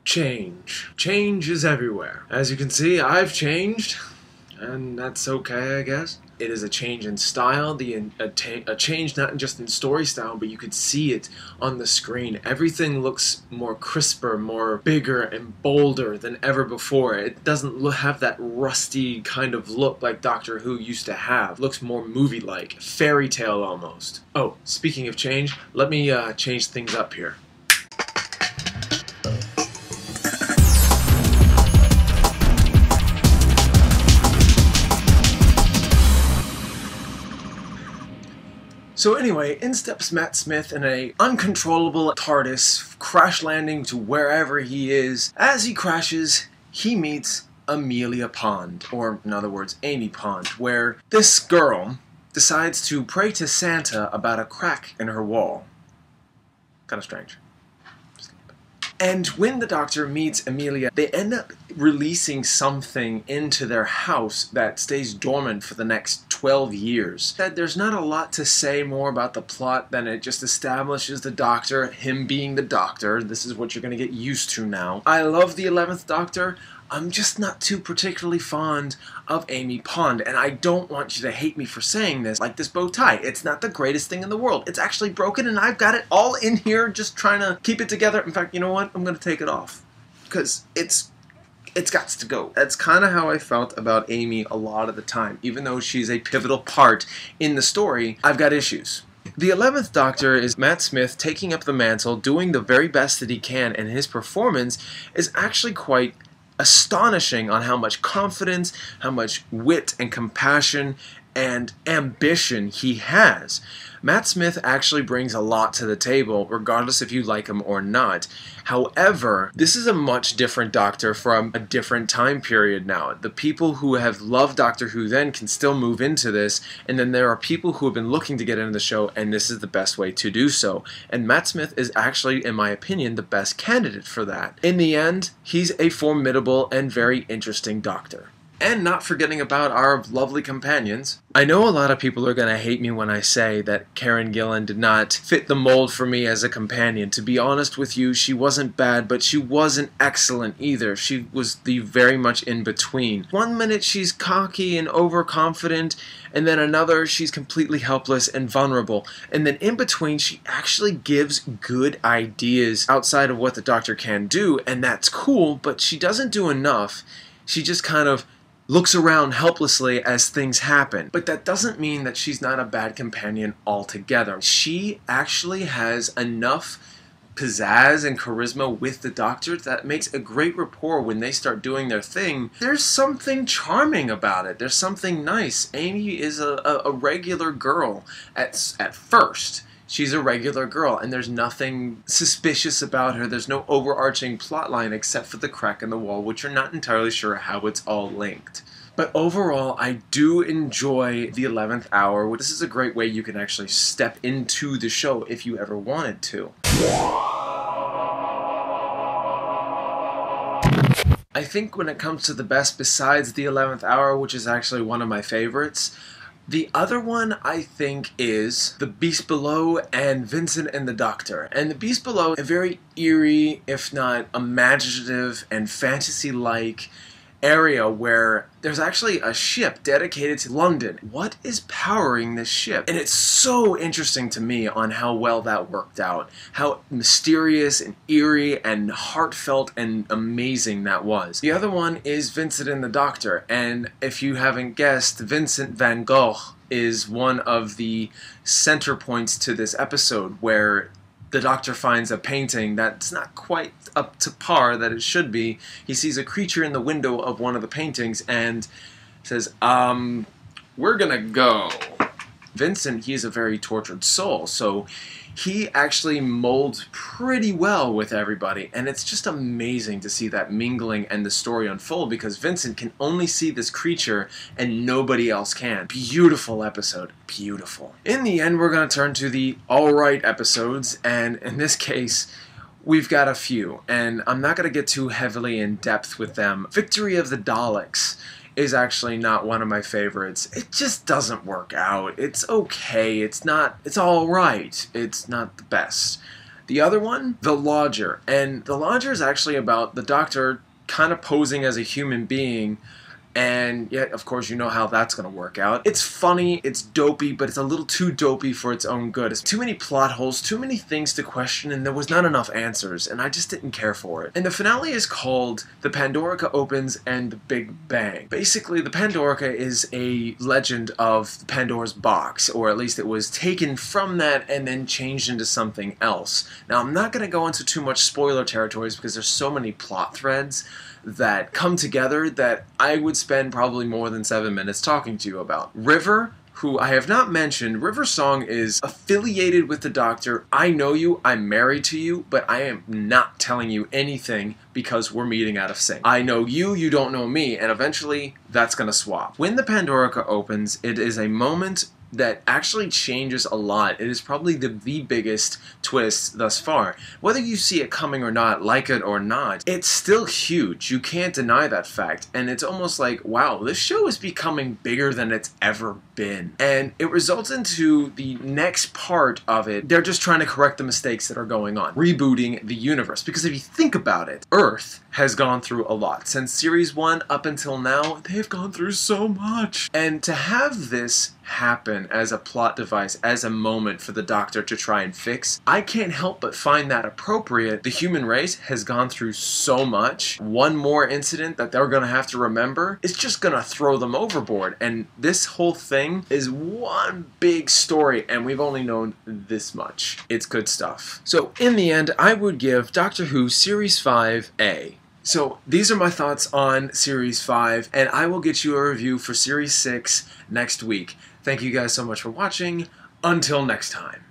Change. Change is everywhere. As you can see, I've changed, and that's okay, I guess. It is a change in style, a change not just in story style, but you could see it on the screen. Everything looks more crisper, more bigger and bolder than ever before. It doesn't have that rusty kind of look like Doctor Who used to have. It looks more movie-like, fairy tale almost. Oh, speaking of change, let me change things up here. So anyway, in steps Matt Smith in a uncontrollable TARDIS, crash landing to wherever he is. As he crashes, he meets Amelia Pond, or in other words, Amy Pond, where this girl decides to pray to Santa about a crack in her wall. Kind of strange. And when the Doctor meets Amelia, they end up releasing something into their house that stays dormant for the next 12 years. There's not a lot to say more about the plot than it just establishes the Doctor, him being the Doctor. This is what you're going to get used to now. I love the 11th Doctor. I'm just not too particularly fond of Amy Pond, and I don't want you to hate me for saying this, like this bow tie. It's not the greatest thing in the world. It's actually broken, and I've got it all in here just trying to keep it together. In fact, you know what? I'm going to take it off, because it's got to go. That's kind of how I felt about Amy a lot of the time. Even though she's a pivotal part in the story, I've got issues. The 11th Doctor is Matt Smith taking up the mantle, doing the very best that he can, and his performance is actually quite astonishing on how much confidence, how much wit and compassion and ambition he has. Matt Smith actually brings a lot to the table, regardless if you like him or not. However, this is a much different Doctor from a different time period now. The people who have loved Doctor Who then can still move into this, and then there are people who have been looking to get into the show, and this is the best way to do so. And Matt Smith is actually, in my opinion, the best candidate for that. In the end, he's a formidable and very interesting Doctor. And not forgetting about our lovely companions. I know a lot of people are going to hate me when I say that Karen Gillan did not fit the mold for me as a companion. To be honest with you, she wasn't bad, but she wasn't excellent either. She was the very much in between. One minute she's cocky and overconfident, and then another she's completely helpless and vulnerable. And then in between she actually gives good ideas outside of what the Doctor can do, and that's cool, but she doesn't do enough. She just kind of looks around helplessly as things happen. But that doesn't mean that she's not a bad companion altogether. She actually has enough pizzazz and charisma with the Doctor that makes a great rapport when they start doing their thing. There's something charming about it. There's something nice. Amy is a regular girl at first. She's a regular girl, and there's nothing suspicious about her. There's no overarching plotline except for the crack in the wall, which you're not entirely sure how it's all linked. But overall, I do enjoy the 11th hour. This is a great way you can actually step into the show if you ever wanted to. I think when it comes to the best besides the 11th hour, which is actually one of my favorites, the other one, I think, is The Beast Below and Vincent and the Doctor. And The Beast Below, a very eerie, if not imaginative and fantasy-like area where there's actually a ship dedicated to London. What is powering this ship? And it's so interesting to me on how well that worked out. How mysterious and eerie and heartfelt and amazing that was. The other one is Vincent and the Doctor. And if you haven't guessed, Vincent Van Gogh is one of the center points to this episode, where the Doctor finds a painting that's not quite up to par that it should be. He sees a creature in the window of one of the paintings and says, we're gonna go. Vincent, he's a very tortured soul, so he actually molds pretty well with everybody, and it's just amazing to see that mingling and the story unfold, because Vincent can only see this creature and nobody else can. Beautiful episode. Beautiful. In the end, we're going to turn to the alright episodes, and in this case, we've got a few, and I'm not going to get too heavily in depth with them. Victory of the Daleks is actually not one of my favorites. It just doesn't work out. It's okay. It's alright. It's not the best. The other one, The Lodger. And The Lodger is actually about the Doctor kind of posing as a human being, and yet, of course, you know how that's going to work out. It's funny, it's dopey, but it's a little too dopey for its own good. It's too many plot holes, too many things to question, and there was not enough answers, and I just didn't care for it. And the finale is called The Pandorica Opens and the Big Bang. Basically, the Pandorica is a legend of Pandora's box, or at least it was taken from that and then changed into something else. Now, I'm not going to go into too much spoiler territories because there's so many plot threads that come together that I would spend probably more than 7 minutes talking to you about. River, who I have not mentioned, River's song is affiliated with the Doctor. I know you, I'm married to you, but I am not telling you anything because we're meeting out of sync. I know you, you don't know me, and eventually that's gonna swap. When the Pandorica opens, it is a moment that actually changes a lot. It is probably the biggest twist thus far. Whether you see it coming or not, like it or not, it's still huge. You can't deny that fact. And it's almost like, wow, this show is becoming bigger than it's ever been. And it results into the next part of it. They're just trying to correct the mistakes that are going on. Rebooting the universe. Because if you think about it, Earth has gone through a lot. Since Series 1 up until now, they've gone through so much. And to have this happen as a plot device, as a moment for the Doctor to try and fix, I can't help but find that appropriate. The human race has gone through so much. One more incident that they're going to have to remember is just going to throw them overboard. And this whole thing is one big story, and we've only known this much. It's good stuff. So in the end, I would give Doctor Who Series 5 A. So these are my thoughts on Series 5, and I will get you a review for Series 6 next week. Thank you guys so much for watching. Until next time.